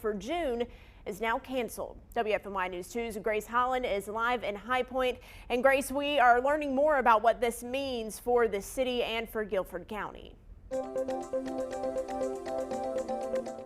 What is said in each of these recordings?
for June is now canceled. WFMY News 2's Grace Holland is live in High Point. And Grace, we are learning more about what this means for the city and for Guilford County.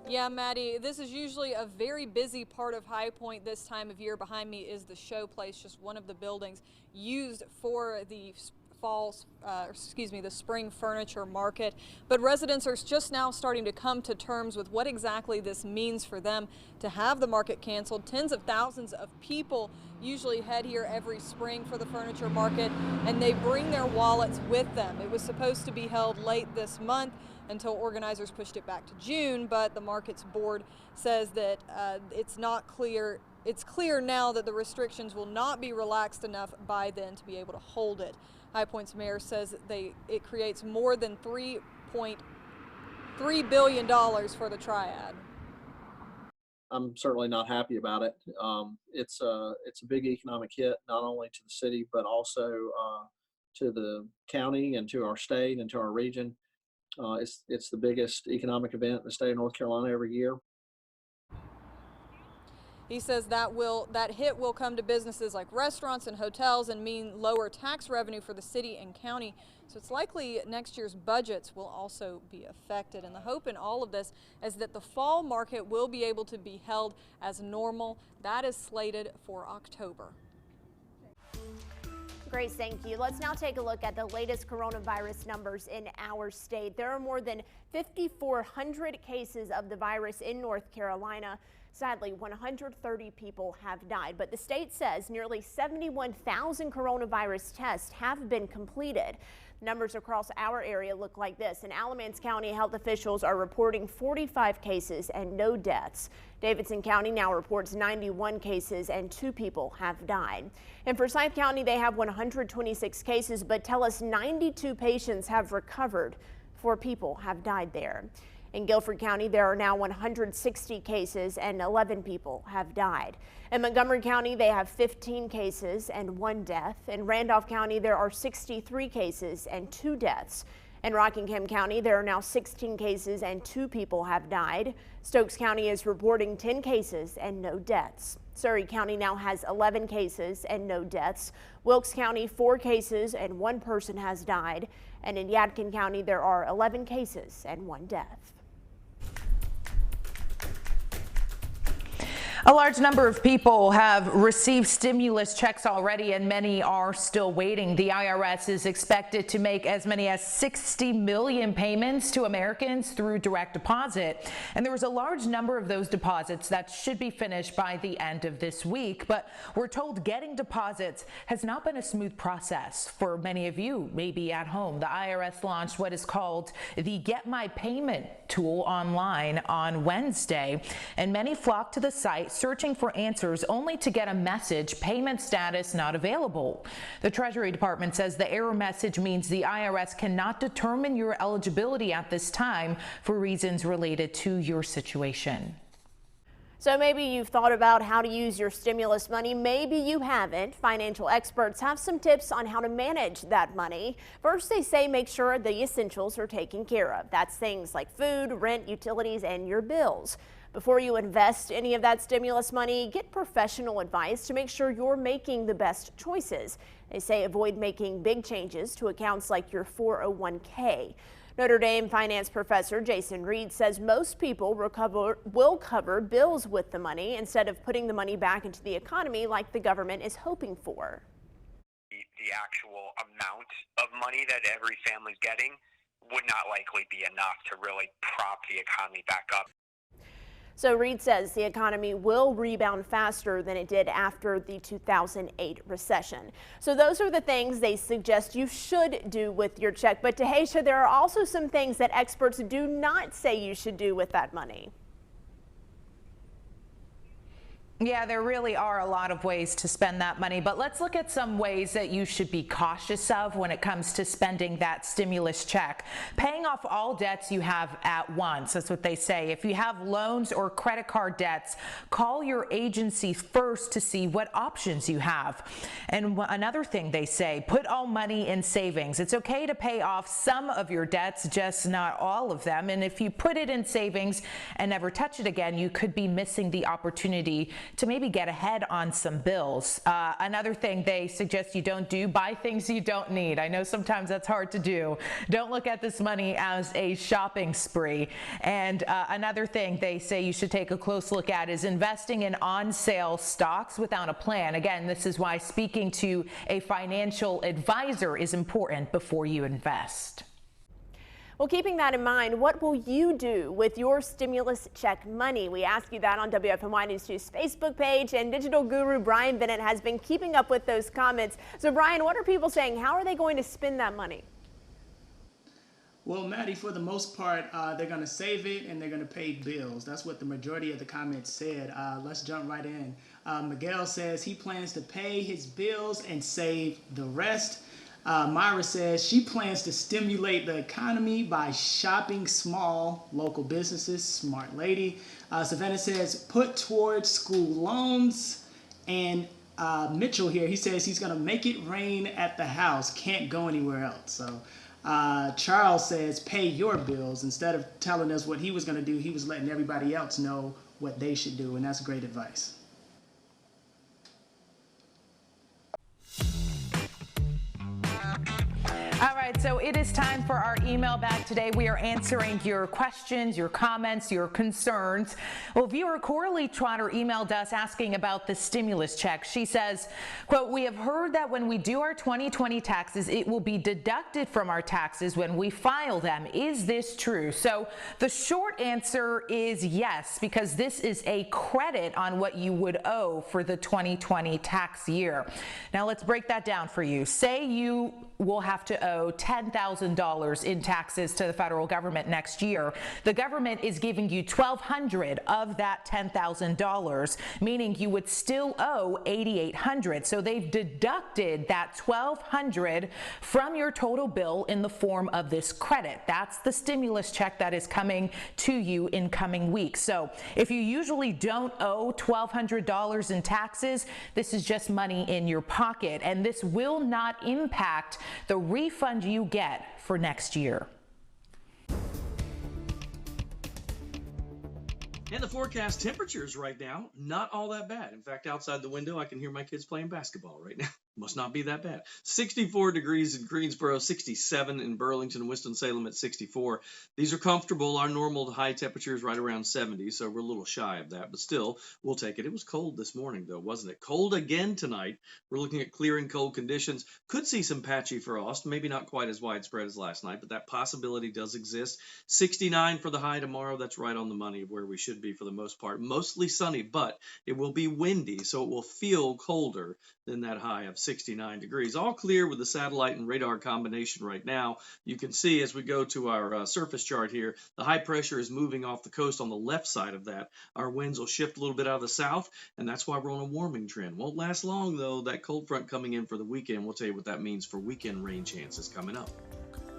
Yeah, Maddie, this is usually a very busy part of High Point this time of year. Behind me is the show place, just one of the buildings used for the the spring furniture market. But residents are just now starting to come to terms with what exactly this means for them to have the market canceled. Tens of thousands of people usually head here every spring for the furniture market, and they bring their wallets with them. It was supposed to be held late this month until organizers pushed it back to June, but the market's board says that it's not clear. It's clear now that the restrictions will not be relaxed enough by then to be able to hold it. High Point's mayor says it creates more than $3.3 billion for the Triad. I'm certainly not happy about it. It's a big economic hit, not only to the city, but also to the county and to our state and to our region. It's the biggest economic event in the state of North Carolina every year. He says that hit will come to businesses like restaurants and hotels and mean lower tax revenue for the city and county. So it's likely next year's budgets will also be affected. And the hope in all of this is that the fall market will be able to be held as normal. That is slated for October. Grace, thank you. Let's now take a look at the latest coronavirus numbers in our state. There are more than 5,400 cases of the virus in North Carolina. Sadly, 130 people have died, but the state says nearly 71,000 coronavirus tests have been completed. Numbers across our area look like this. In Alamance County, health officials are reporting 45 cases and no deaths. Davidson County now reports 91 cases and 2 people have died. In Forsyth County, they have 126 cases, but tell us 92 patients have recovered. 4 people have died there. In Guilford County, there are now 160 cases and 11 people have died. In Montgomery County, they have 15 cases and 1 death. In Randolph County, there are 63 cases and 2 deaths. In Rockingham County, there are now 16 cases and 2 people have died. Stokes County is reporting 10 cases and no deaths. Surrey County now has 11 cases and no deaths. Wilkes County, 4 cases and 1 person has died. And in Yadkin County, there are 11 cases and 1 death. A large number of people have received stimulus checks already, and many are still waiting. The IRS is expected to make as many as 60 million payments to Americans through direct deposit. And there was a large number of those deposits that should be finished by the end of this week. But we're told getting deposits has not been a smooth process for many of you, maybe at home. The IRS launched what is called the Get My Payment tool online on Wednesday, and many flocked to the site searching for answers only to get a message, payment status not available. The Treasury Department says the error message means the IRS cannot determine your eligibility at this time for reasons related to your situation. So maybe you've thought about how to use your stimulus money. Maybe you haven't. Financial experts have some tips on how to manage that money. First, they say make sure the essentials are taken care of. That's things like food, rent, utilities, and your bills. Before you invest any of that stimulus money, get professional advice to make sure you're making the best choices. They say avoid making big changes to accounts like your 401k. Notre Dame finance professor Jason Reed says most people will cover bills with the money instead of putting the money back into the economy like the government is hoping for. The actual amount of money that every family's getting would not likely be enough to really prop the economy back up. So Reed says the economy will rebound faster than it did after the 2008 recession. So those are the things they suggest you should do with your check. But Tahisha, there are also some things that experts do not say you should do with that money. Yeah, there really are a lot of ways to spend that money, but let's look at some ways that you should be cautious of when it comes to spending that stimulus check. Paying off all debts you have at once, that's what they say. If you have loans or credit card debts, call your agency first to see what options you have. And another thing they say, put all money in savings. It's okay to pay off some of your debts, just not all of them. And if you put it in savings and never touch it again, you could be missing the opportunity to maybe get ahead on some bills. Another thing they suggest you don't do, buy things you don't need. I know sometimes that's hard to do. Don't look at this money as a shopping spree. And another thing they say you should take a close look at is investing in on-sale stocks without a plan. Again, this is why speaking to a financial advisor is important before you invest. Well, keeping that in mind, what will you do with your stimulus check money? We ask you that on WFMY News 2's Facebook page, and digital guru Brian Bennett has been keeping up with those comments. So, Brian, what are people saying? How are they going to spend that money? Well, Maddie, for the most part, they're going to save it and they're going to pay bills. That's what the majority of the comments said. Let's jump right in. Miguel says he plans to pay his bills and save the rest. Myra says she plans to stimulate the economy by shopping small local businesses. Smart lady. Savannah says put towards school loans. And Mitchell here, he says he's going to make it rain at the house. Can't go anywhere else. So Charles says pay your bills. Instead of telling us what he was going to do, he was letting everybody else know what they should do. And that's great advice. All right, so it is time for our email bag today. We are answering your questions, your comments, your concerns. Well, viewer Coralie Trotter emailed us asking about the stimulus check. She says, quote, we have heard that when we do our 2020 taxes, it will be deducted from our taxes when we file them. Is this true? So the short answer is yes, because this is a credit on what you would owe for the 2020 tax year. Now let's break that down for you. Say you will have to owe $10,000 in taxes to the federal government next year. The government is giving you $1,200 of that $10,000, meaning you would still owe $8,800. So they've deducted that $1,200 from your total bill in the form of this credit. That's the stimulus check that is coming to you in coming weeks. So if you usually don't owe $1,200 in taxes, this is just money in your pocket, and this will not impact the refund you get for next year. And the forecast temperatures right now, not all that bad. In fact, outside the window, I can hear my kids playing basketball right now. Must not be that bad. 64 degrees in Greensboro, 67 in Burlington, Winston-Salem at 64. These are comfortable. Our normal high temperature is right around 70, so we're a little shy of that, but still, we'll take it. It was cold this morning, though, wasn't it? Cold again tonight. We're looking at clear and cold conditions. Could see some patchy frost, maybe not quite as widespread as last night, but that possibility does exist. 69 for the high tomorrow. That's right on the money of where we should be for the most part. Mostly sunny, but it will be windy, so it will feel colder than that high of 69 degrees. All clear with the satellite and radar combination right now. You can see as we go to our surface chart here, the high pressure is moving off the coast on the left side of that. Our winds will shift a little bit out of the south, and that's why we're on a warming trend. Won't last long, though. That cold front coming in for the weekend, we'll tell you what that means for weekend rain chances coming up.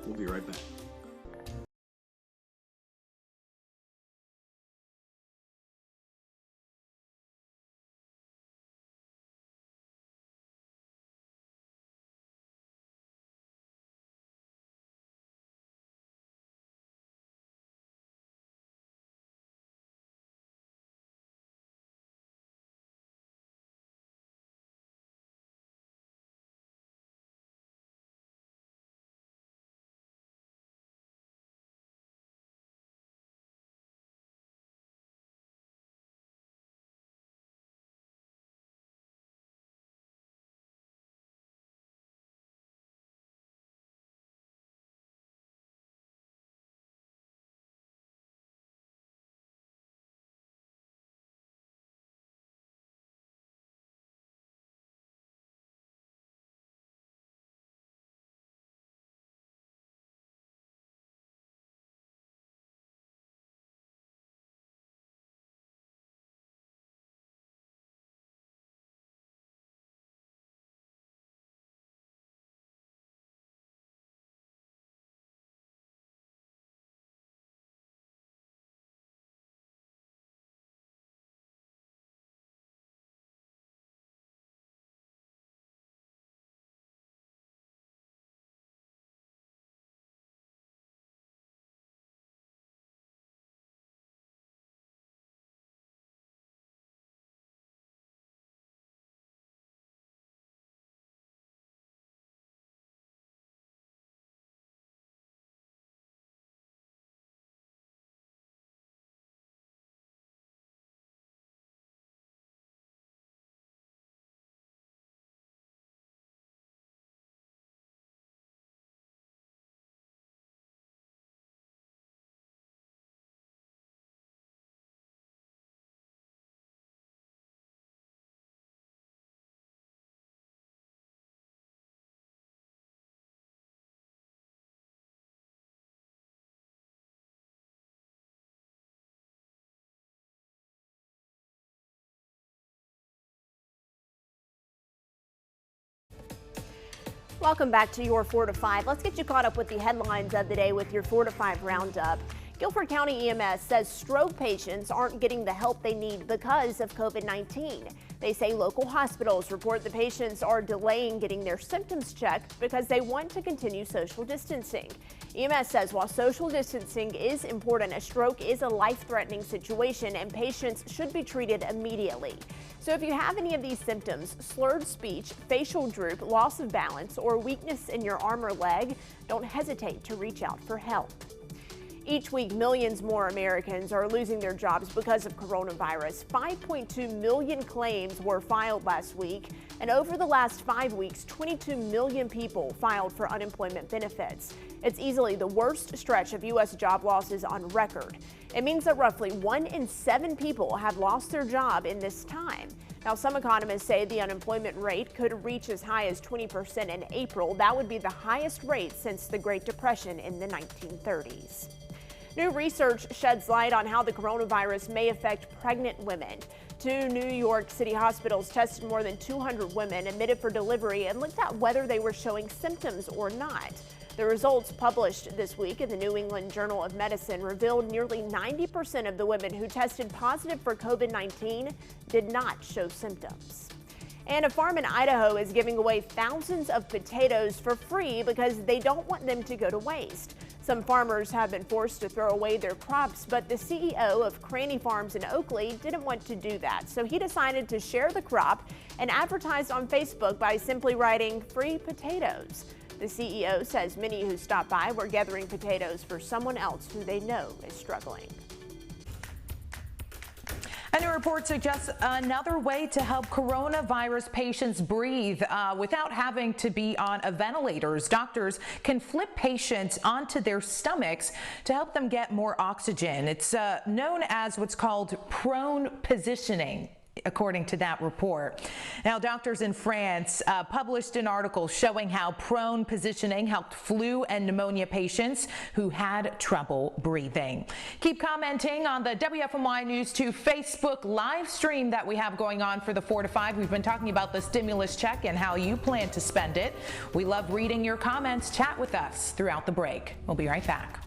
We'll be right back. Welcome back to your 4 to 5. Let's get you caught up with the headlines of the day with your 4 to 5 roundup. Guilford County EMS says stroke patients aren't getting the help they need because of COVID-19. They say local hospitals report the patients are delaying getting their symptoms checked because they want to continue social distancing. EMS says while social distancing is important, a stroke is a life-threatening situation and patients should be treated immediately. So if you have any of these symptoms, slurred speech, facial droop, loss of balance, or weakness in your arm or leg, don't hesitate to reach out for help. Each week, millions more Americans are losing their jobs because of coronavirus. 5.2 million claims were filed last week, and over the last 5 weeks, 22 million people filed for unemployment benefits. It's easily the worst stretch of U.S. job losses on record. It means that roughly 1 in 7 people have lost their job in this time. Now, some economists say the unemployment rate could reach as high as 20% in April. That would be the highest rate since the Great Depression in the 1930s. New research sheds light on how the coronavirus may affect pregnant women. 2 New York City hospitals tested more than 200 women admitted for delivery and looked at whether they were showing symptoms or not. The results published this week in the New England Journal of Medicine revealed nearly 90% of the women who tested positive for COVID-19 did not show symptoms. And a farm in Idaho is giving away thousands of potatoes for free because they don't want them to go to waste. Some farmers have been forced to throw away their crops, but the CEO of Cranny Farms in Oakley didn't want to do that. So he decided to share the crop and advertised on Facebook by simply writing "free potatoes." The CEO says many who stopped by were gathering potatoes for someone else who they know is struggling. A new report suggests another way to help coronavirus patients breathe without having to be on ventilators. Doctors can flip patients onto their stomachs to help them get more oxygen. It's known as what's called prone positioning, according to that report. Now, doctors in France published an article showing how prone positioning helped flu and pneumonia patients who had trouble breathing. Keep commenting on the WFMY News 2 Facebook live stream that we have going on for the 4 to 5. We've been talking about the stimulus check and how you plan to spend it. We love reading your comments. Chat with us throughout the break. We'll be right back.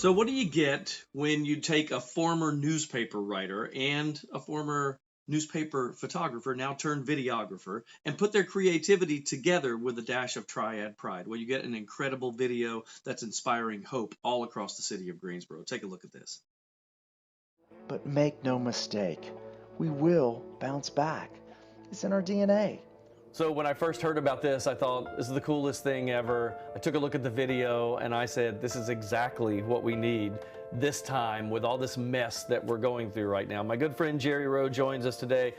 So what do you get when you take a former newspaper writer and a former newspaper photographer, now turned videographer, and put their creativity together with a dash of Triad pride? Well, you get an incredible video that's inspiring hope all across the city of Greensboro. Take a look at this. But make no mistake, we will bounce back. It's in our DNA. So when I first heard about this, I thought, this is the coolest thing ever. I took a look at the video and I said, this is exactly what we need this time with all this mess that we're going through right now. My good friend Jerry Rowe joins us today.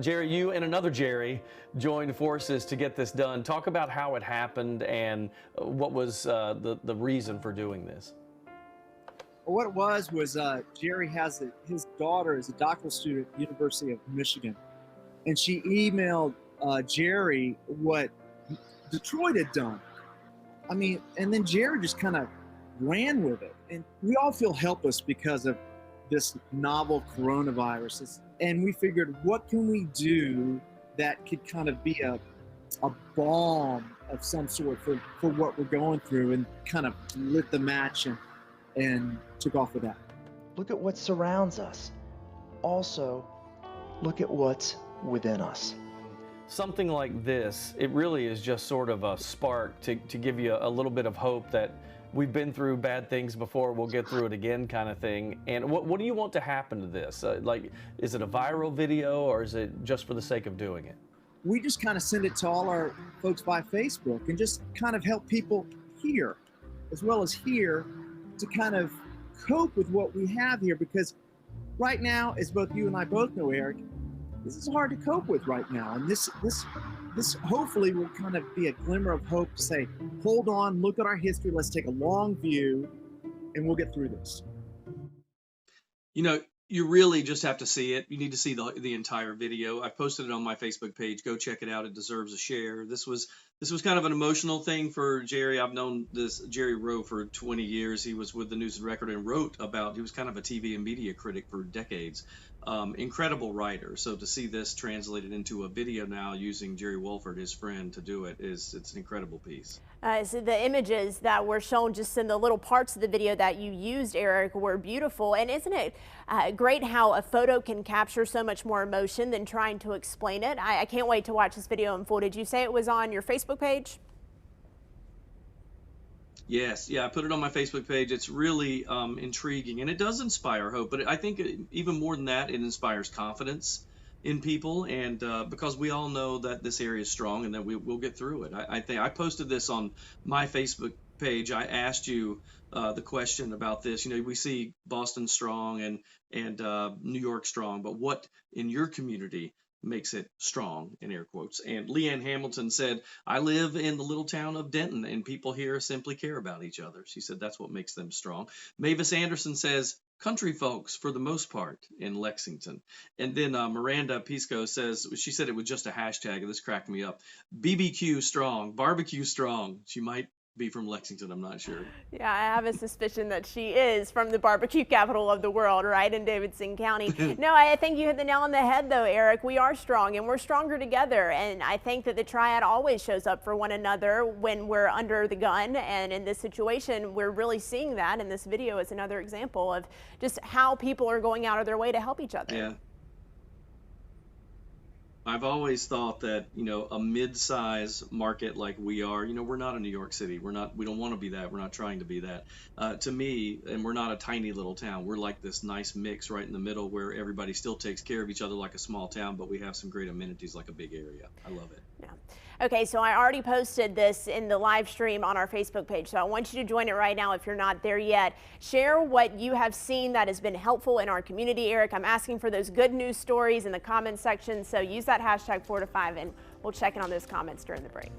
Jerry, you and another Jerry joined forces to get this done. Talk about how it happened and what was the reason for doing this. What it was Jerry has his daughter is a doctoral student at the University of Michigan, and she emailed Jerry what Detroit had done. I mean, and then Jerry just kind of ran with it. And we all feel helpless because of this novel coronavirus. And we figured, what can we do that could kind of be a balm of some sort for what we're going through, and kind of lit the match and took off with that. Look at what surrounds us. Also, look at what's within us. Something like this, it really is just sort of a spark to give you a little bit of hope that we've been through bad things before, we'll get through it again kind of thing. And what do you want to happen to this? Like, is it a viral video or is it just for the sake of doing it? We just kind of send it to all our folks by Facebook and just kind of help people here as well as here to kind of cope with what we have here, because right now, as both you and I both know, Eric, this is hard to cope with right now. And this hopefully will kind of be a glimmer of hope to say, hold on, look at our history, let's take a long view, and we'll get through this. You know, you really just have to see it. You need to see the entire video. I posted it on my Facebook page. Go check it out. It deserves a share. This was kind of an emotional thing for Jerry. I've known this Jerry Rowe for 20 years. He was with the News and Record and wrote about, he was kind of a TV and media critic for decades. Incredible writer. So to see this translated into a video now using Jerry Wolford, his friend, to do it's an incredible piece. So the images that were shown just in the little parts of the video that you used, Eric, were beautiful. And isn't it great how a photo can capture so much more emotion than trying to explain it? I can't wait to watch this video in full. Did you say it was on your Facebook page? Yes, yeah, I put it on my Facebook page. It's really intriguing, and it does inspire hope. But I think even more than that, it inspires confidence in people, and because we all know that this area is strong and that we'll get through it. I think I posted this on my Facebook page. I asked you the question about this. You know, we see Boston strong and New York strong, but what in your community makes it strong, in air quotes? And Leanne Hamilton said, I live in the little town of Denton and people here simply care about each other. She said that's what makes them strong. Mavis Anderson says, country folks for the most part in Lexington. And then Miranda Pisco says, she said it was just a hashtag, and this cracked me up. BBQ strong, barbecue strong. She might be from Lexington, I'm not sure. Yeah, I have a suspicion that she is from the barbecue capital of the world, right, in Davidson County. No, I think you hit the nail on the head, though, Eric. We are strong, and we're stronger together. And I think that the Triad always shows up for one another when we're under the gun. And in this situation, we're really seeing that. And this video is another example of just how people are going out of their way to help each other. Yeah. I've always thought that, you know, a mid-size market like we are, you know, we're not a New York City. We don't want to be that. We're not trying to be that. To me, and we're not a tiny little town. We're like this nice mix right in the middle where everybody still takes care of each other like a small town, but we have some great amenities like a big area. I love it. Yeah. Okay, so I already posted this in the live stream on our Facebook page, so I want you to join it right now if you're not there yet. Share what you have seen that has been helpful in our community, Eric. I'm asking for those good news stories in the comments section, so use that hashtag 4 to 5, and we'll check in on those comments during the break.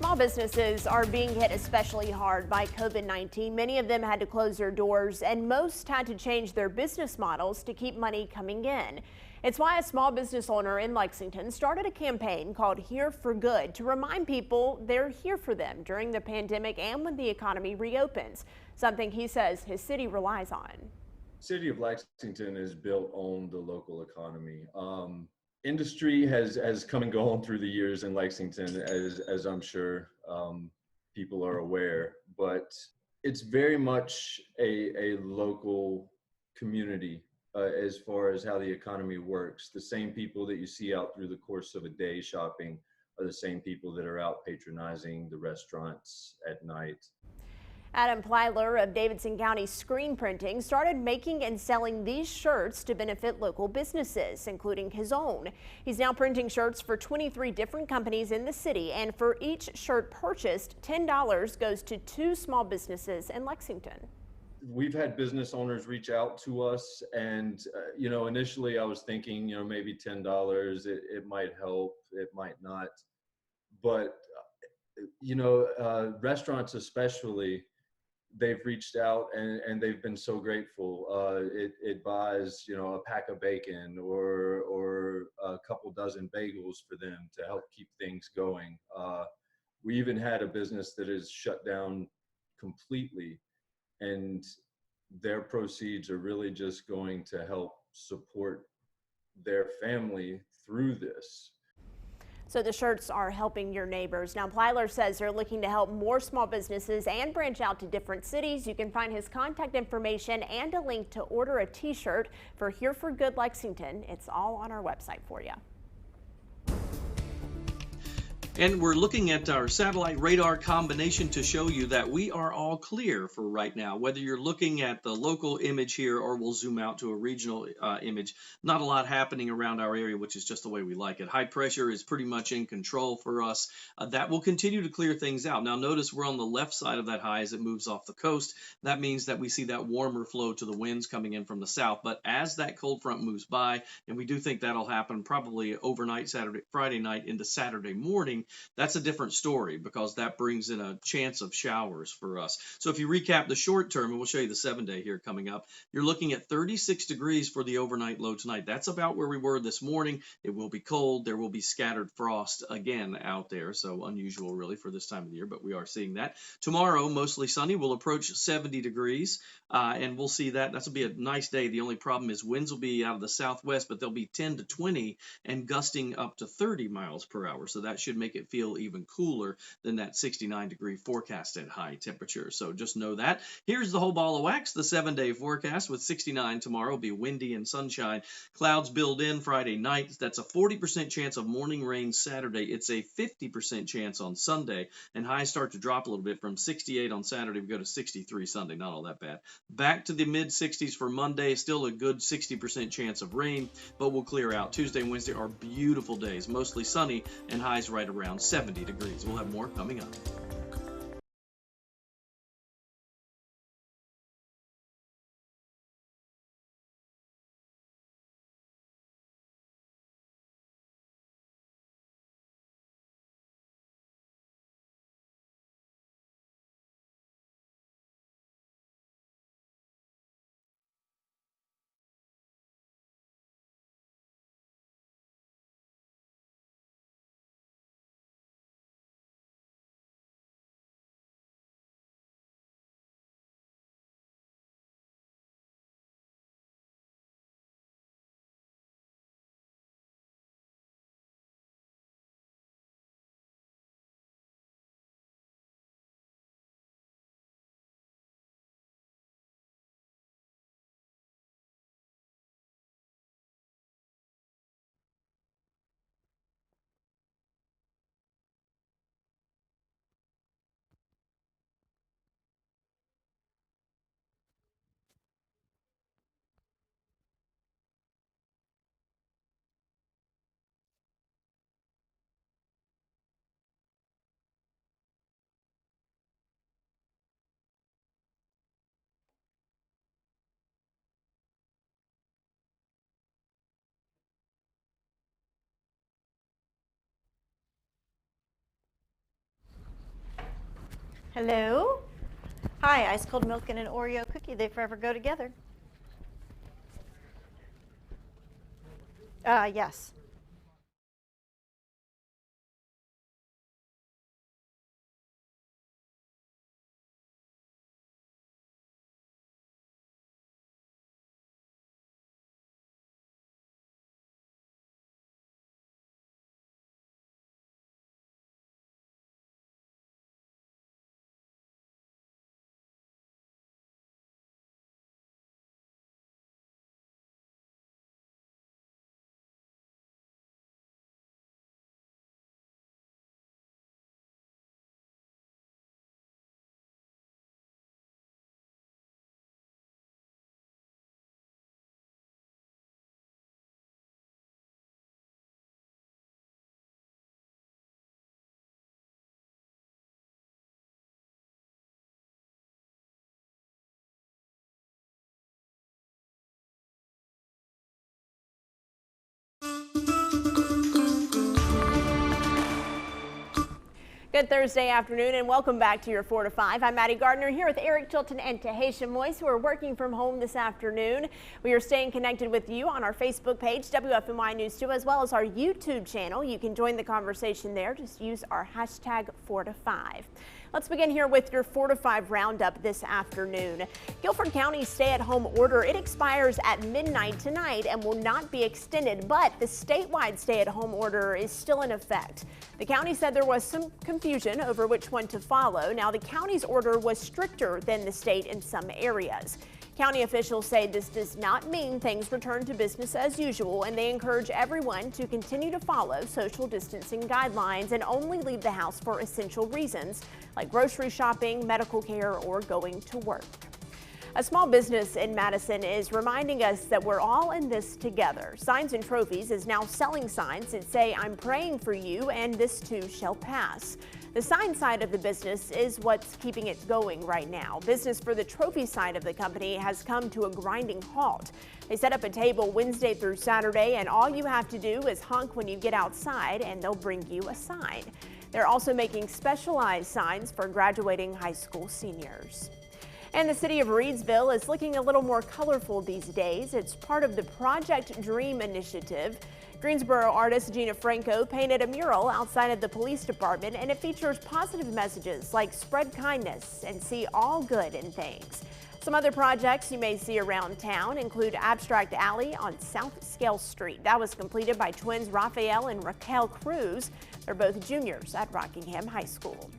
Small businesses are being hit especially hard by COVID-19. Many of them had to close their doors, and most had to change their business models to keep money coming in. It's why a small business owner in Lexington started a campaign called Here for Good to remind people they're here for them during the pandemic and when the economy reopens, something he says his city relies on. City of Lexington is built on the local economy. Industry has come and gone through the years in Lexington, as I'm sure people are aware, but it's very much a local community as far as how the economy works. The same people that you see out through the course of a day shopping are the same people that are out patronizing the restaurants at night. Adam Plyler of Davidson County Screen Printing started making and selling these shirts to benefit local businesses, including his own. He's now printing shirts for 23 different companies in the city, and for each shirt purchased, $10 goes to 2 small businesses in Lexington. We've had business owners reach out to us, and initially I was thinking, maybe $10, it might help, it might not, but restaurants especially, they've reached out and they've been so grateful. It buys, a pack of bacon or a couple dozen bagels for them to help keep things going. We even had a business that is shut down completely, and their proceeds are really just going to help support their family through this. So the shirts are helping your neighbors. Now, Plyler says they're looking to help more small businesses and branch out to different cities. You can find his contact information and a link to order a t-shirt for Here for Good Lexington. It's all on our website for you. And we're looking at our satellite radar combination to show you that we are all clear for right now. Whether you're looking at the local image here or we'll zoom out to a regional image, not a lot happening around our area, which is just the way we like it. High pressure is pretty much in control for us. That will continue to clear things out. Now notice we're on the left side of that high as it moves off the coast. That means that we see that warmer flow to the winds coming in from the south. But as that cold front moves by, and we do think that'll happen probably overnight, Friday night into Saturday morning, that's a different story because that brings in a chance of showers for us. So if you recap the short term, and we'll show you the 7-day here coming up, you're looking at 36 degrees for the overnight low tonight. That's about where we were this morning. It will be cold. There will be scattered frost again out there. So unusual really for this time of the year, but we are seeing that. Tomorrow, mostly sunny. We'll approach 70 degrees. And we'll see that. That'll be a nice day. The only problem is winds will be out of the southwest, but they'll be 10 to 20 and gusting up to 30 miles per hour. So that should make it feel even cooler than that 69-degree forecasted high temperature. So just know that. Here's the whole ball of wax, the 7-day forecast with 69 tomorrow. Will be windy and sunshine. Clouds build in Friday night. That's a 40% chance of morning rain Saturday. It's a 50% chance on Sunday. And highs start to drop a little bit from 68 on Saturday. We go to 63 Sunday. Not all that bad. Back to the mid-60s for Monday. Still a good 60% chance of rain, but we'll clear out. Tuesday and Wednesday are beautiful days, mostly sunny, and highs right around 70 degrees. We'll have more coming up. Hello. Hi, ice cold milk and an Oreo cookie. They forever go together. Yes. Good Thursday afternoon and welcome back to your 4 to 5. I'm Maddie Gardner here with Eric Chilton and Tahisha Moise, who are working from home this afternoon. We are staying connected with you on our Facebook page, WFMY News 2, as well as our YouTube channel. You can join the conversation there. Just use our hashtag 4 to 5. Let's begin here with your 4 to 5 roundup this afternoon. Guilford County's stay-at-home order, it expires at midnight tonight and will not be extended, but the statewide stay-at-home order is still in effect. The county said there was some confusion over which one to follow. Now, the county's order was stricter than the state in some areas. County officials say this does not mean things return to business as usual, and they encourage everyone to continue to follow social distancing guidelines and only leave the house for essential reasons like grocery shopping, medical care, or going to work. A small business in Madison is reminding us that we're all in this together. Signs and Trophies is now selling signs that say, "I'm praying for you and this too shall pass." The sign side of the business is what's keeping it going right now. Business for the trophy side of the company has come to a grinding halt. They set up a table Wednesday through Saturday, and all you have to do is honk when you get outside and they'll bring you a sign. They're also making specialized signs for graduating high school seniors. And the city of Reedsville is looking a little more colorful these days. It's part of the Project Dream initiative. Greensboro artist Gina Franco painted a mural outside of the police department, and it features positive messages like spread kindness and see all good in things. Some other projects you may see around town include Abstract Alley on South Scale Street. That was completed by twins Raphael and Raquel Cruz. They're both juniors at Rockingham High School.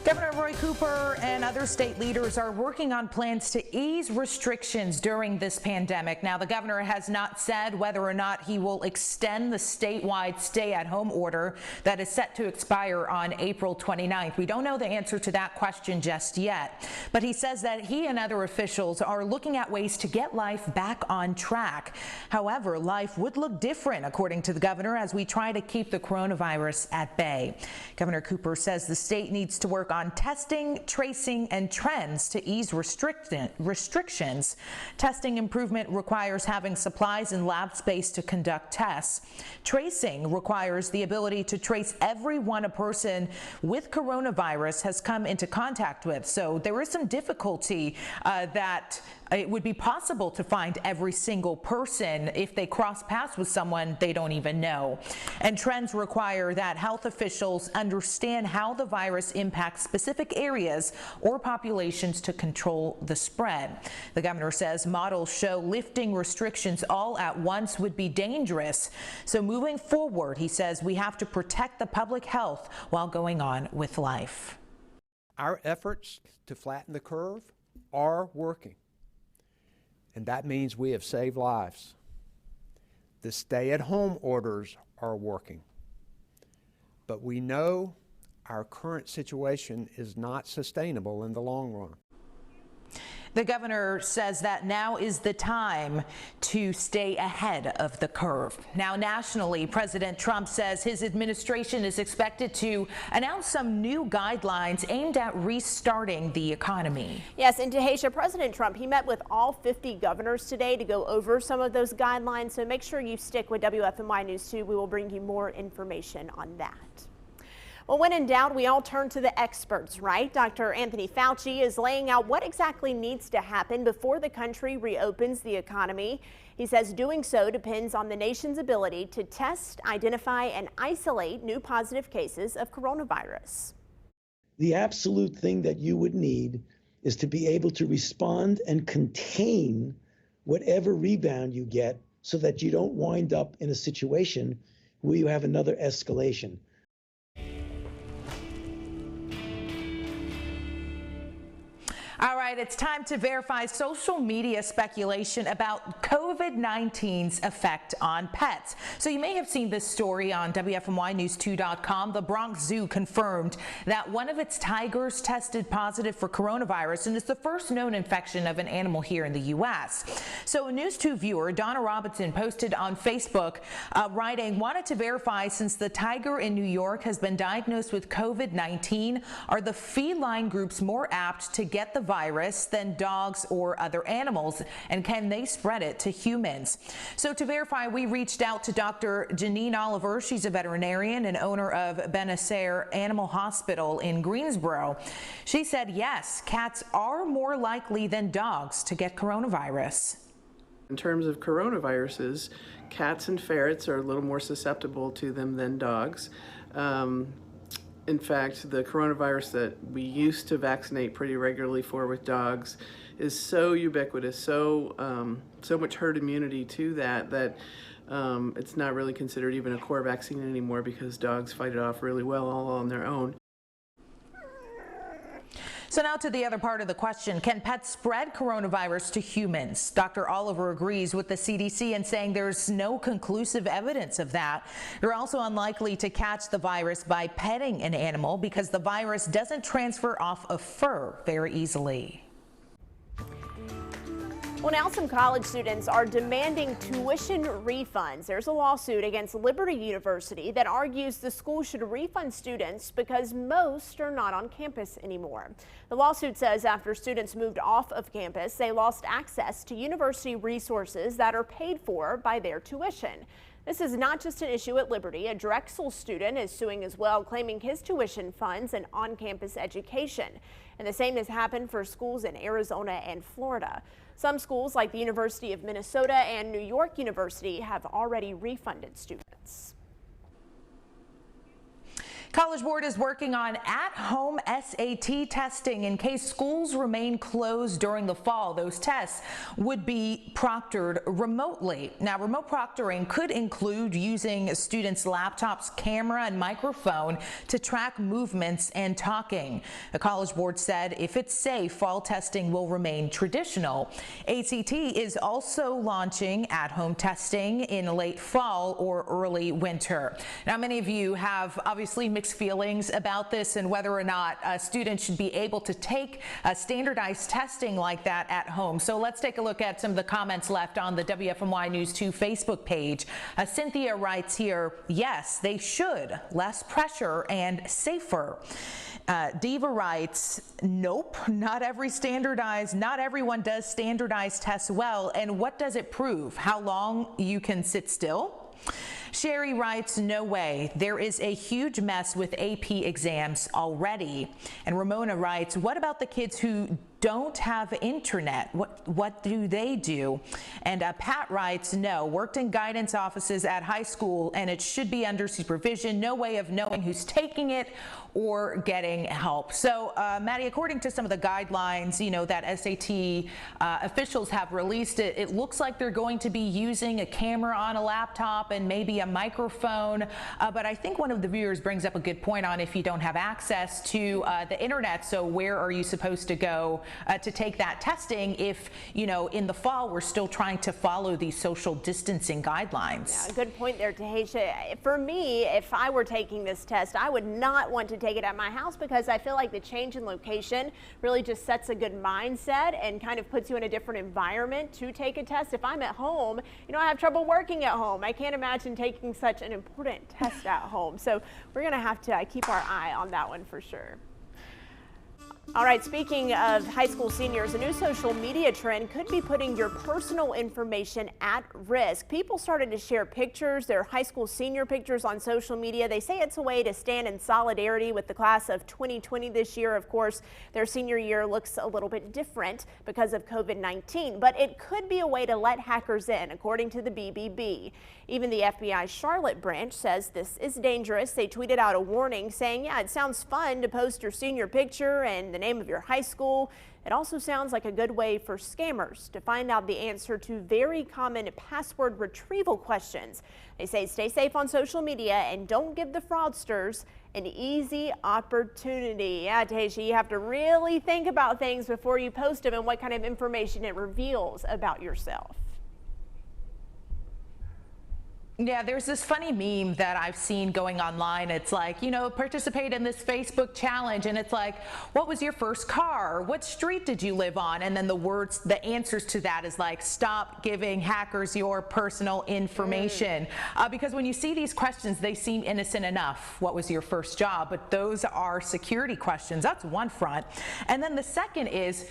Governor Roy Cooper and other state leaders are working on plans to ease restrictions during this pandemic. Now, the governor has not said whether or not he will extend the statewide stay-at-home order that is set to expire on April 29th. We don't know the answer to that question just yet, but he says that he and other officials are looking at ways to get life back on track. However, life would look different, according to the governor, as we try to keep the coronavirus at bay. Governor Cooper says the state needs to work on testing, tracing, and trends to ease restrictions. Testing improvement requires having supplies and lab space to conduct tests. Tracing requires the ability to trace everyone a person with coronavirus has come into contact with. So there is some difficulty that it would be possible to find every single person if they cross paths with someone they don't even know. And trends require that health officials understand how the virus impacts specific areas or populations to control the spread. The governor says models show lifting restrictions all at once would be dangerous. So moving forward, he says we have to protect the public health while going on with life. Our efforts to flatten the curve are working. And that means we have saved lives. The stay-at-home orders are working. But we know our current situation is not sustainable in the long run. The governor says that now is the time to stay ahead of the curve. Now, nationally, President Trump says his administration is expected to announce some new guidelines aimed at restarting the economy. Yes, and Tahisha, President Trump, he met with all 50 governors today to go over some of those guidelines. So make sure you stick with WFMY News 2. We will bring you more information on that. Well, when in doubt, we all turn to the experts, right? Dr. Anthony Fauci is laying out what exactly needs to happen before the country reopens the economy. He says doing so depends on the nation's ability to test, identify, and isolate new positive cases of coronavirus. The absolute thing that you would need is to be able to respond and contain whatever rebound you get so that you don't wind up in a situation where you have another escalation. All right, it's time to verify social media speculation about COVID-19's effect on pets. So you may have seen this story on WFMYnews2.com. The Bronx Zoo confirmed that one of its tigers tested positive for coronavirus, and it's the first known infection of an animal here in the U.S. So a News 2 viewer, Donna Robinson, posted on Facebook writing, wanted to verify since the tiger in New York has been diagnosed with COVID-19, are the feline groups more apt to get the virus than dogs or other animals, and can they spread it to humans? So to verify, we reached out to Dr. Janine Oliver. She's a veterinarian and owner of Benacer Animal Hospital in Greensboro. She said yes, cats are more likely than dogs to get coronavirus. In terms of coronaviruses, cats and ferrets are a little more susceptible to them than dogs. In fact, the coronavirus that we used to vaccinate pretty regularly for with dogs is so ubiquitous, so much herd immunity to that it's not really considered even a core vaccine anymore because dogs fight it off really well all on their own. So now to the other part of the question, can pets spread coronavirus to humans? Dr. Oliver agrees with the CDC and saying there's no conclusive evidence of that. You're also unlikely to catch the virus by petting an animal because the virus doesn't transfer off of fur very easily. Well, now some college students are demanding tuition refunds. There's a lawsuit against Liberty University that argues the school should refund students because most are not on campus anymore. The lawsuit says after students moved off of campus, they lost access to university resources that are paid for by their tuition. This is not just an issue at Liberty. A Drexel student is suing as well, claiming his tuition funds and on-campus education. And the same has happened for schools in Arizona and Florida. Some schools like the University of Minnesota and New York University have already refunded students. College Board is working on at-home SAT testing in case schools remain closed during the fall. Those tests would be proctored remotely. Now, remote proctoring could include using students' laptops, camera, and microphone to track movements and talking. The College Board said if it's safe, fall testing will remain traditional. ACT is also launching at-home testing in late fall or early winter. Now, many of you have obviously mixed feelings about this and whether or not students should be able to take standardized testing like that at home. So let's take a look at some of the comments left on the WFMY News 2 Facebook page. Cynthia writes here, yes, they should. Less pressure and safer. Diva writes, nope, not everyone does standardized tests well. And what does it prove? How long you can sit still? Sherry writes, no way. There is a huge mess with AP exams already. And Ramona writes, what about the kids who don't have internet? What do they do? And Pat writes, no, worked in guidance offices at high school and it should be under supervision. No way of knowing who's taking it or getting help. So, Maddie, according to some of the guidelines, you know, that SAT officials have released, it looks like they're going to be using a camera on a laptop and maybe a microphone. But I think one of the viewers brings up a good point on if you don't have access to the internet. So where are you supposed to go to take that testing if, you know, in the fall we're still trying to follow these social distancing guidelines? Yeah, good point there, Tahisha. For me, if I were taking this test, I would not want to take it at my house because I feel like the change in location really just sets a good mindset and kind of puts you in a different environment to take a test. If I'm at home, you know, I have trouble working at home. I can't imagine taking such an important test at home. So we're going to have to keep our eye on that one for sure. All right, speaking of high school seniors, a new social media trend could be putting your personal information at risk. People started to share pictures, their high school senior pictures on social media. They say it's a way to stand in solidarity with the class of 2020 this year. Of course, their senior year looks a little bit different because of COVID-19, but it could be a way to let hackers in, according to the BBB. Even the FBI Charlotte branch says this is dangerous. They tweeted out a warning saying, yeah, it sounds fun to post your senior picture and the name of your high school. It also sounds like a good way for scammers to find out the answer to very common password retrieval questions. They say stay safe on social media and don't give the fraudsters an easy opportunity. Yeah, Tasha, you have to really think about things before you post them and what kind of information it reveals about yourself. Yeah, there's this funny meme that I've seen going online. It's like, you know, participate in this Facebook challenge. And it's like, what was your first car? What street did you live on? And then the answers to that is like, stop giving hackers your personal information. Because when you see these questions, they seem innocent enough. What was your first job? But those are security questions. That's one front. And then the second is,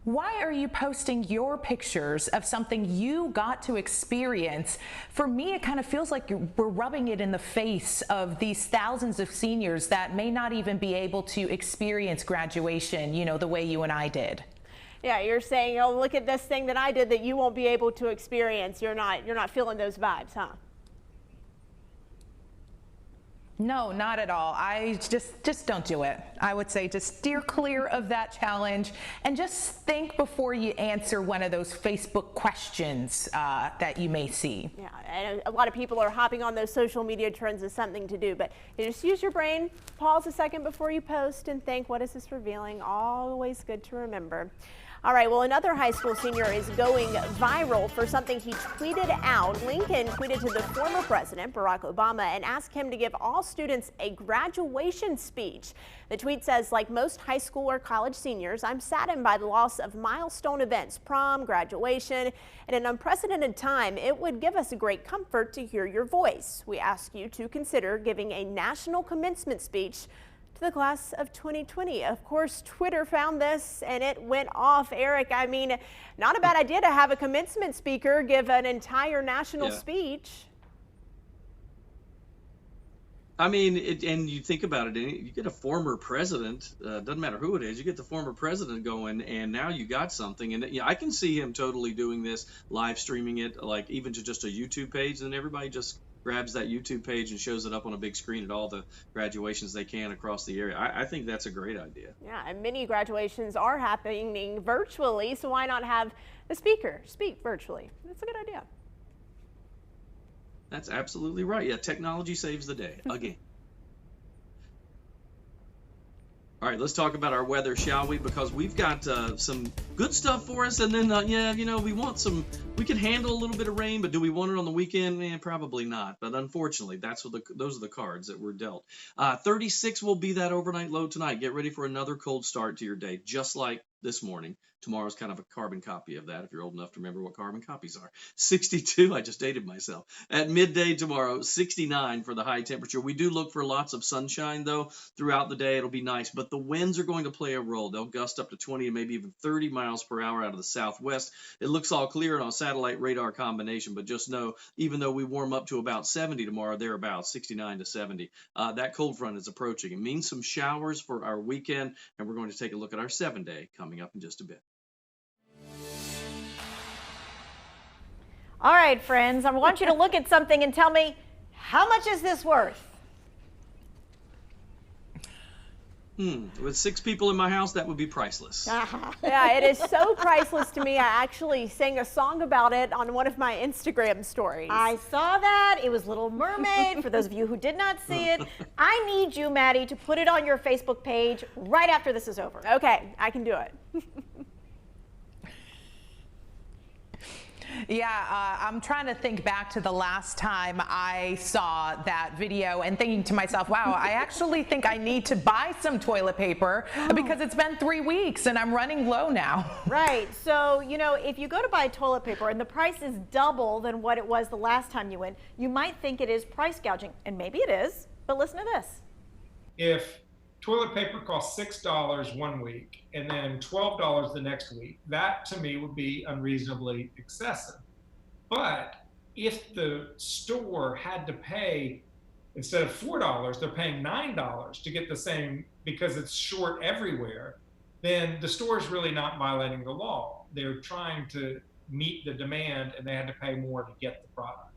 why are you posting your pictures of something you got to experience? For me, it kind of feels like we're rubbing it in the face of these thousands of seniors that may not even be able to experience graduation, you know, the way you and I did. Yeah, you're saying, oh, look at this thing that I did that you won't be able to experience. You're not feeling those vibes, huh? No, not at all. I just don't do it. I would say just steer clear of that challenge and just think before you answer one of those Facebook questions that you may see. Yeah, and a lot of people are hopping on those social media trends as something to do, but you just use your brain, pause a second before you post and think, what is this revealing? Always good to remember. All right, well, another high school senior is going viral for something he tweeted out. Lincoln tweeted to the former president, Barack Obama, and asked him to give all students a graduation speech. The tweet says, like most high school or college seniors, I'm saddened by the loss of milestone events, prom, graduation. In an unprecedented time, it would give us a great comfort to hear your voice. We ask you to consider giving a national commencement speech to the class of 2020. Of course, Twitter found this and it went off. Eric, I mean, not a bad idea to have a commencement speaker give an entire national speech. I mean, and you think about it, you get a former president, doesn't matter who it is, you get the former president going, and now you got something. And I can see him totally doing this, live streaming it, like even to just a YouTube page, and everybody just grabs that YouTube page and shows it up on a big screen at all the graduations they can across the area. I think that's a great idea. Yeah, and many graduations are happening virtually, so why not have the speaker speak virtually? That's a good idea. That's absolutely right. Yeah, technology saves the day again. All right, let's talk about our weather, shall we? Because we've got some good stuff for us, and then yeah, you know, we can handle a little bit of rain, but do we want it on the weekend? Probably not. But unfortunately, those are the cards that were dealt. 36 will be that overnight low tonight. Get ready for another cold start to your day, just like this morning. Tomorrow's kind of a carbon copy of that, if you're old enough to remember what carbon copies are. 62, I just dated myself. At midday tomorrow, 69 for the high temperature. We do look for lots of sunshine, though, throughout the day. It'll be nice, but the winds are going to play a role. They'll gust up to 20 and maybe even 30 miles per hour out of the southwest. It looks all clear on a satellite radar combination, but just know, even though we warm up to about 70 tomorrow, thereabouts, 69 to 70, that cold front is approaching. It means some showers for our weekend, and we're going to take a look at our 7-day coming up in just a bit. All right, friends, I want you to look at something and tell me, how much is this worth? With 6 people in my house, that would be priceless. Yeah, it is so priceless to me. I actually sang a song about it on one of my Instagram stories. I saw that. It was Little Mermaid, for those of you who did not see it. I need you, Maddie, to put it on your Facebook page right after this is over. Okay, I can do it. Yeah, I'm trying to think back to the last time I saw that video and thinking to myself, wow, I actually think I need to buy some toilet paper because it's been 3 weeks and I'm running low now. Right. So, you know, if you go to buy toilet paper and the price is double than what it was the last time you went, you might think it is price gouging, and maybe it is, but listen to this. If toilet paper costs $6 one week and then $12 the next week, that to me would be unreasonably excessive. But if the store had to pay, instead of $4, they're paying $9 to get the same because it's short everywhere, then the store is really not violating the law. They're trying to meet the demand and they had to pay more to get the product.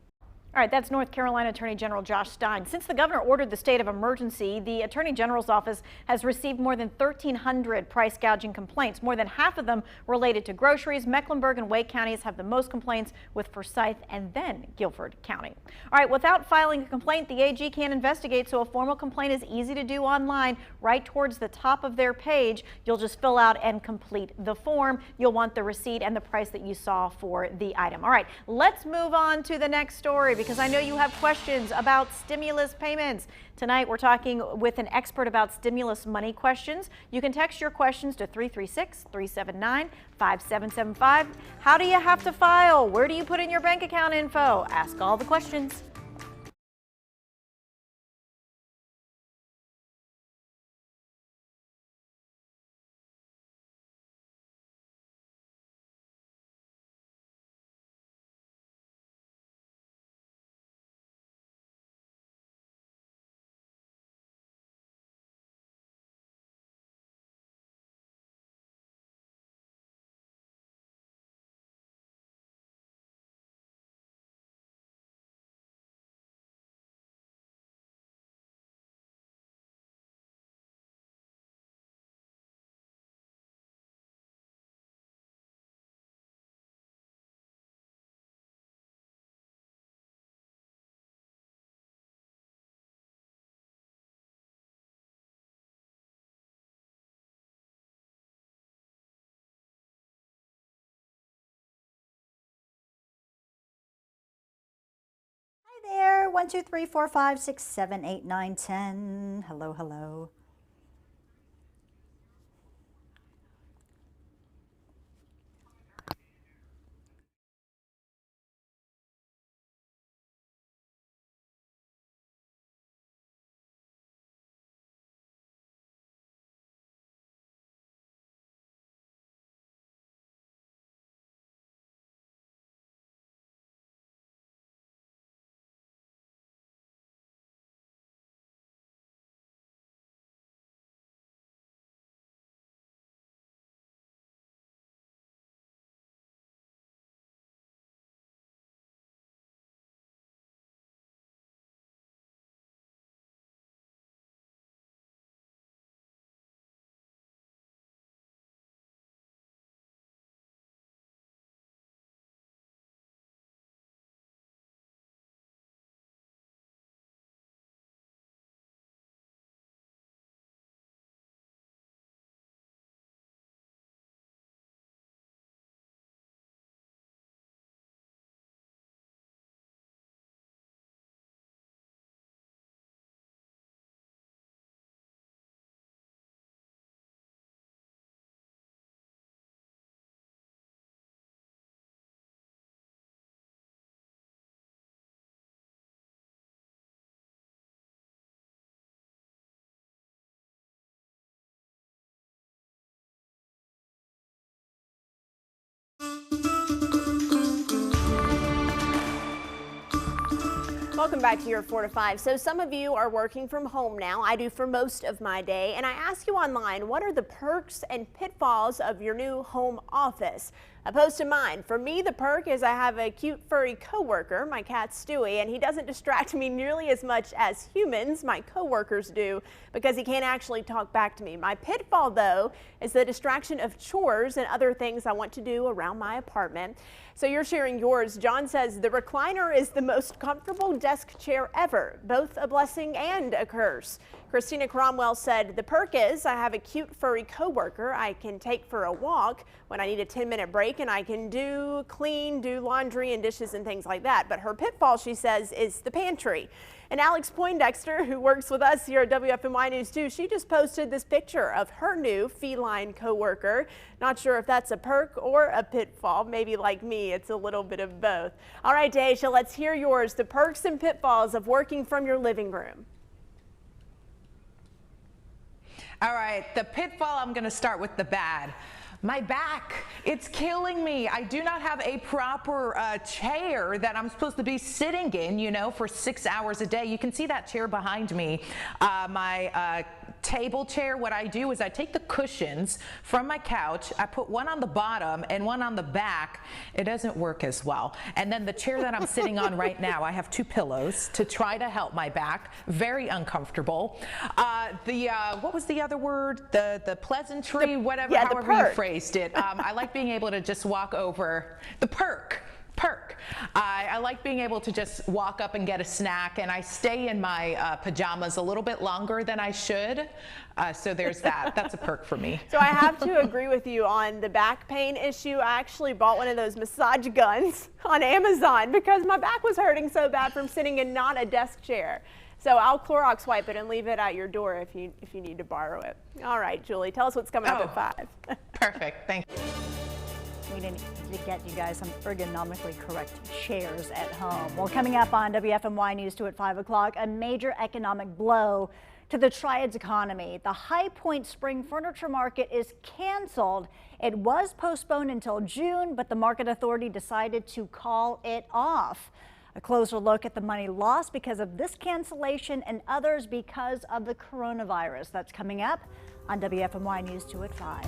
All right, that's North Carolina Attorney General Josh Stein. Since the governor ordered the state of emergency, the Attorney General's office has received more than 1,300 price gouging complaints, more than half of them related to groceries. Mecklenburg and Wake counties have the most complaints, with Forsyth and then Guilford County. All right, without filing a complaint, the AG can investigate, so a formal complaint is easy to do online. Right towards the top of their page, you'll just fill out and complete the form. You'll want the receipt and the price that you saw for the item. All right, let's move on to the next story, because I know you have questions about stimulus payments. Tonight, we're talking with an expert about stimulus money questions. You can text your questions to 336-379-5775. How do you have to file? Where do you put in your bank account info? Ask all the questions. There, 1, 2, 3, 4, 5, 6, 7, 8, 9, 10. Hello, hello. Welcome back to your 4 to 5. So some of you are working from home now. I do for most of my day. And I ask you online, what are the perks and pitfalls of your new home office? I posted mine. For me, the perk is I have a cute furry coworker, my cat Stewie, and he doesn't distract me nearly as much as humans, my coworkers, do, because he can't actually talk back to me. My pitfall, though, is the distraction of chores and other things I want to do around my apartment. So you're sharing yours. John says the recliner is the most comfortable desk chair ever, both a blessing and a curse. Christina Cromwell said the perk is I have a cute furry coworker I can take for a walk when I need a 10-minute break, and I can do laundry and dishes and things like that. But her pitfall, she says, is the pantry. And Alex Poindexter, who works with us here at WFMY News 2, she just posted this picture of her new feline coworker. Not sure if that's a perk or a pitfall. Maybe like me, it's a little bit of both. All right, Daisha, let's hear yours. The perks and pitfalls of working from your living room. All right, the pitfall, I'm going to start with the bad. My back, it's killing me. I do not have a proper chair that I'm supposed to be sitting in, you know, for 6 hours a day. You can see that chair behind me. My table chair, what I do is I take the cushions from my couch, I put one on the bottom and one on the back. It doesn't work as well. And then the chair that I'm sitting on right now, I have 2 pillows to try to help my back. Very uncomfortable. What was the other word? The pleasantry, whatever, yeah, however you phrased it. I like being able to just walk over. The perk. I like being able to just walk up and get a snack, and I stay in my pajamas a little bit longer than I should. So there's that. That's a perk for me. So I have to agree with you on the back pain issue. I actually bought one of those massage guns on Amazon because my back was hurting so bad from sitting in not a desk chair. So I'll Clorox wipe it and leave it at your door if you need to borrow it. All right, Julie, tell us what's coming up at 5. Perfect. Thank you. We need to get you guys some ergonomically correct chairs at home. Well, coming up on WFMY News 2 at 5 o'clock, a major economic blow to the Triad's economy. The High Point Spring Furniture Market is canceled. It was postponed until June, but the market authority decided to call it off. A closer look at the money lost because of this cancellation and others because of the coronavirus. That's coming up on WFMY News 2 at 5.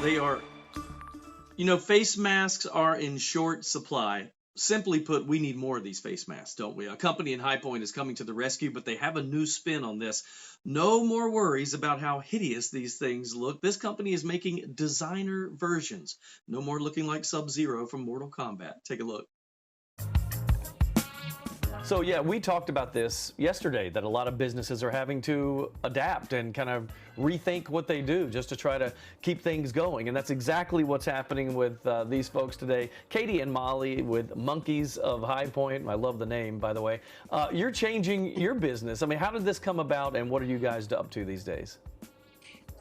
They are, face masks are in short supply. Simply put, we need more of these face masks, don't we? A company in High Point is coming to the rescue, but they have a new spin on this. No more worries about how hideous these things look. This company is making designer versions. No more looking like Sub-Zero from Mortal Kombat. Take a look. So yeah, we talked about this yesterday, that a lot of businesses are having to adapt and kind of rethink what they do just to try to keep things going. And that's exactly what's happening with these folks today. Katie and Molly with Monkeys of High Point. I love the name, by the way. You're changing your business. I mean, how did this come about, and what are you guys up to these days?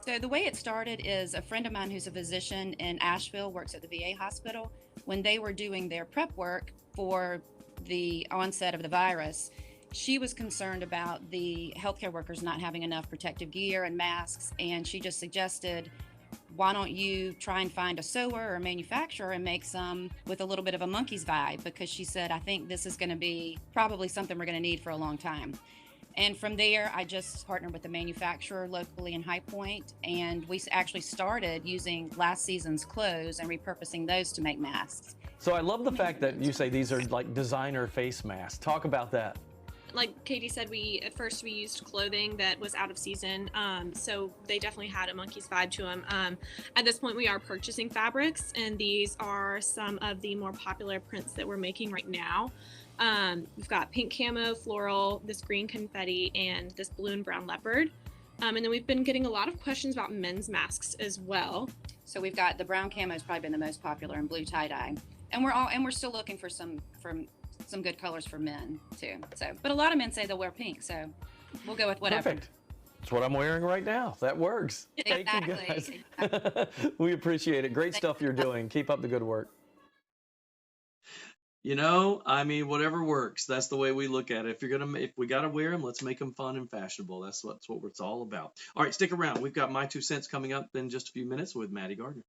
So the way it started is a friend of mine who's a physician in Asheville, works at the VA hospital. When they were doing their prep work for the onset of the virus, she was concerned about the healthcare workers not having enough protective gear and masks, and she just suggested, why don't you try and find a sewer or a manufacturer and make some with a little bit of a Monkeys vibe? Because she said, I think this is going to be probably something we're going to need for a long time. And from there, I just partnered with the manufacturer locally in High Point, and we actually started using last season's clothes and repurposing those to make masks. So I love the fact that you say these are like designer face masks. Talk about that. Like Katie said, at first we used clothing that was out of season, so they definitely had a Monkeys vibe to them. At this point, we are purchasing fabrics, and these are some of the more popular prints that we're making right now. We've got pink camo, floral, this green confetti, and this blue and brown leopard. And then we've been getting a lot of questions about men's masks as well. So we've got the brown camo has probably been the most popular, and blue tie-dye. And we're still looking for some good colors for men too. So, but a lot of men say they'll wear pink, so we'll go with whatever. Perfect. That's what I'm wearing right now. That works. Exactly. Thank you guys. We appreciate it. Great stuff you're doing. Keep up the good work. You know, I mean, whatever works. That's the way we look at it. If we gotta wear them, let's make them fun and fashionable. That's what it's all about. All right, stick around. We've got My 2 Cents coming up in just a few minutes with Maddie Gardner.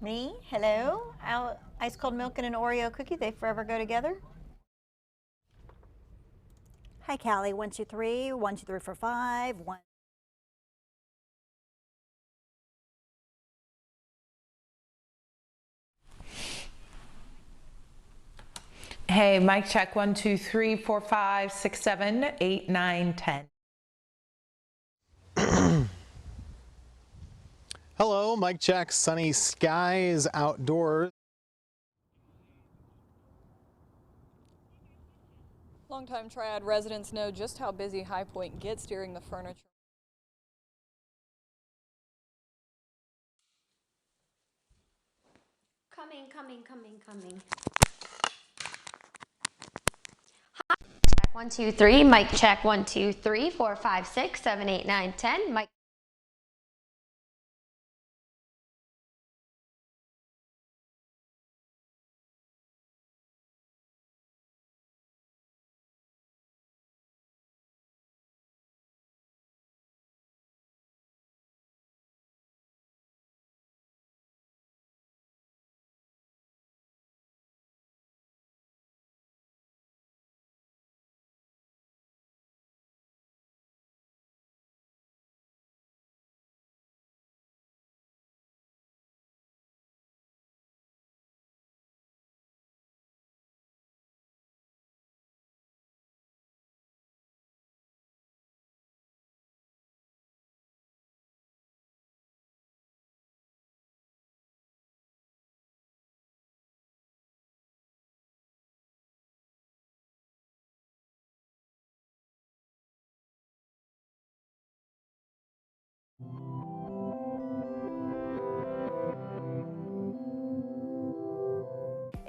Me? Hello? Ice cold milk and an Oreo cookie, they forever go together? Hi, Callie. 1, 2, 3. 1, 2, 3, 4, 5. 1. Hey, mic check. 1, 2, 3, 4, 5, 6, 7, 8, 9, 10. Hello, mic check. Sunny skies outdoors. Longtime Triad residents know just how busy High Point gets during the furniture. Coming. Check 1, 2, 3. Mic check 1, 2, 3, 4, 5, 6, 7, 8, 9, 10. Mic.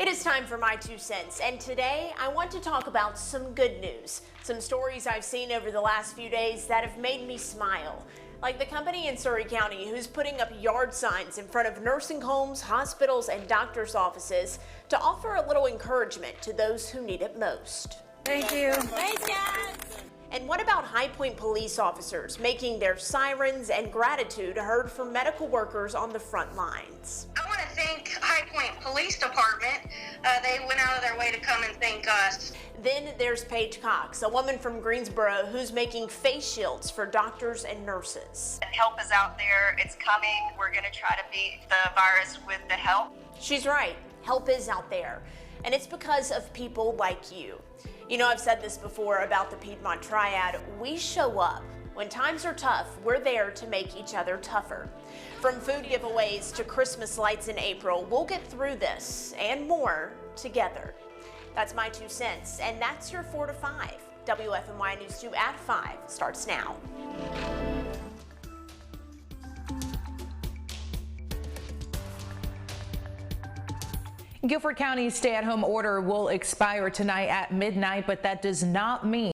It is time for my 2 cents, and today I want to talk about some good news. Some stories I've seen over the last few days that have made me smile. Like the company in Surrey County who's putting up yard signs in front of nursing homes, hospitals, and doctors' offices to offer a little encouragement to those who need it most. Thank you. Thanks, guys. And what about High Point police officers making their sirens and gratitude heard for medical workers on the front lines? I want to thank High Point Police Department. They went out of their way to come and thank us. Then there's Paige Cox, a woman from Greensboro who's making face shields for doctors and nurses. Help is out there. It's coming. We're going to try to beat the virus with the help. She's right. Help is out there. And it's because of people like you. You know, I've said this before about the Piedmont Triad. We show up. When times are tough, we're there to make each other tougher. From food giveaways to Christmas lights in April, we'll get through this and more together. That's my 2 cents, and that's your 4 to 5. WFMY News 2 at 5 starts now. Guilford County's stay-at-home order will expire tonight at midnight, but that does not mean